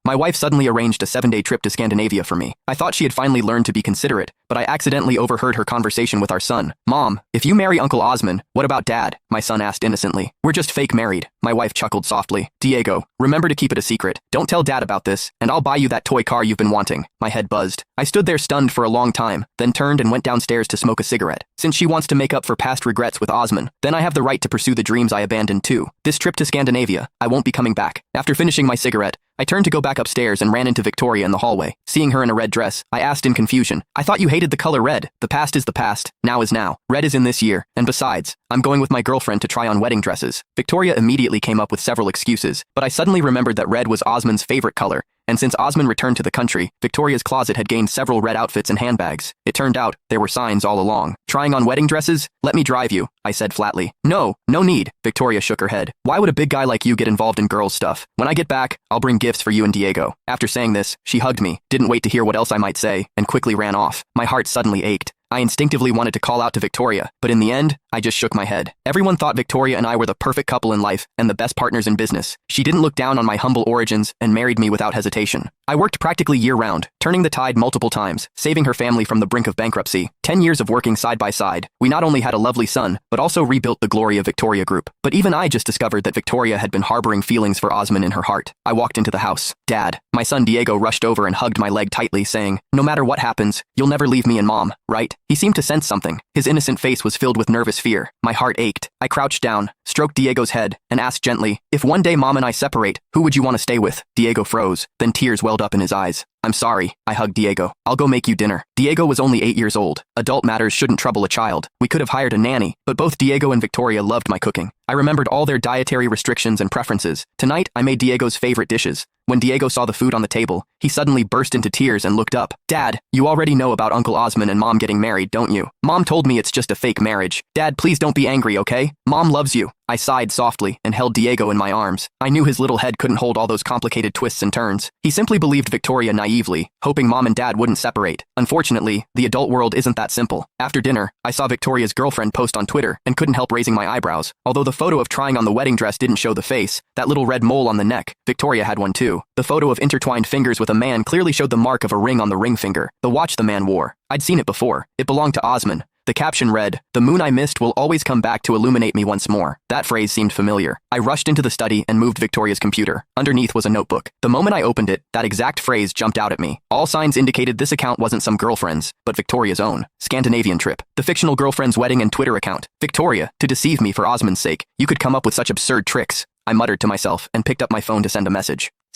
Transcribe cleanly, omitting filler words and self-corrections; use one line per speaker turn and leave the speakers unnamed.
My wife suddenly arranged a 7-day trip to Scandinavia for me. I thought she had finally learned to be considerate, but I accidentally overheard her conversation with our son. Mom, if you marry Uncle Osman, what about Dad? My son asked innocently. We're just fake married. My wife chuckled softly. Diego, remember to keep it a secret. Don't tell Dad about this, and I'll buy you that toy car you've been wanting. My head buzzed. I stood there stunned for a long time, then turned and went downstairs to smoke a cigarette. Since she wants to make up for past regrets with Osman, then I have the right to pursue the dreams I abandoned too. This trip to Scandinavia, I won't be coming back. After finishing my cigarette, I turned to go back upstairs and ran into Victoria in the hallway. Seeing her in a red dress, I asked in confusion, I thought you hated the color red. The past is the past, now is now. Red is in this year, and besides, I'm going with my girlfriend to try on wedding dresses. Victoria immediately came up with several excuses, but I suddenly remembered that red was Osman's favorite color, and since Osman returned to the country, Victoria's closet had gained several red outfits and handbags. It turned out, there were signs all along. Trying on wedding dresses? Let me drive you, I said flatly. No need. Victoria shook her head. Why would a big guy like you get involved in girls' stuff? When I get back, I'll bring gifts for you and Diego. After saying this, she hugged me, didn't wait to hear what else I might say, and quickly ran off. My heart suddenly ached. I instinctively wanted to call out to Victoria, but in the end, I just shook my head. Everyone thought Victoria and I were the perfect couple in life and the best partners in business. She didn't look down on my humble origins and married me without hesitation. I worked practically year-round, turning the tide multiple times, saving her family from the brink of bankruptcy. 10 years of working side by side, we not only had a lovely son, but also rebuilt the glory of Victoria Group. But even I just discovered that Victoria had been harboring feelings for Osman in her heart. I walked into the house. Dad, my son Diego rushed over and hugged my leg tightly, saying, no matter what happens, you'll never leave me and Mom, right? He seemed to sense something. His innocent face was filled with nervous fear. My heart ached. I crouched down, stroked Diego's head, and asked gently, if one day Mom and I separate, who would you want to stay with? Diego froze, then tears welled up in his eyes. I'm sorry, I hugged Diego. I'll go make you dinner. Diego was only 8 years old. Adult matters shouldn't trouble a child. We could have hired a nanny, but both Diego and Victoria loved my cooking. I remembered all their dietary restrictions and preferences. Tonight, I made Diego's favorite dishes. When Diego saw the food on the table, he suddenly burst into tears and looked up. Dad, you already know about Uncle Osman and Mom getting married, don't you? Mom told me it's just a fake marriage. Dad, please don't be angry, okay? Mom loves you. I sighed softly and held Diego in my arms. I knew his little head couldn't hold all those complicated twists and turns. He simply believed Victoria naively, hoping Mom and Dad wouldn't separate. Unfortunately, the adult world isn't that simple. After dinner, I saw Victoria's girlfriend post on Twitter and couldn't help raising my eyebrows. Although the photo of trying on the wedding dress didn't show the face, that little red mole on the neck, Victoria had one too. The photo of intertwined fingers with a man clearly showed the mark of a ring on the ring finger, the watch the man wore. I'd seen it before. It belonged to Osman. The caption read, the moon I missed will always come back to illuminate me once more. That phrase seemed familiar. I rushed into the study and moved Victoria's computer. Underneath was a notebook. The moment I opened it, that exact phrase jumped out at me. All signs indicated this account wasn't some girlfriend's, but Victoria's own. Scandinavian trip. The fictional girlfriend's wedding and Twitter account. Victoria, to deceive me for Osman's sake. You could come up with such absurd tricks. I muttered to myself and picked up my phone to send a message.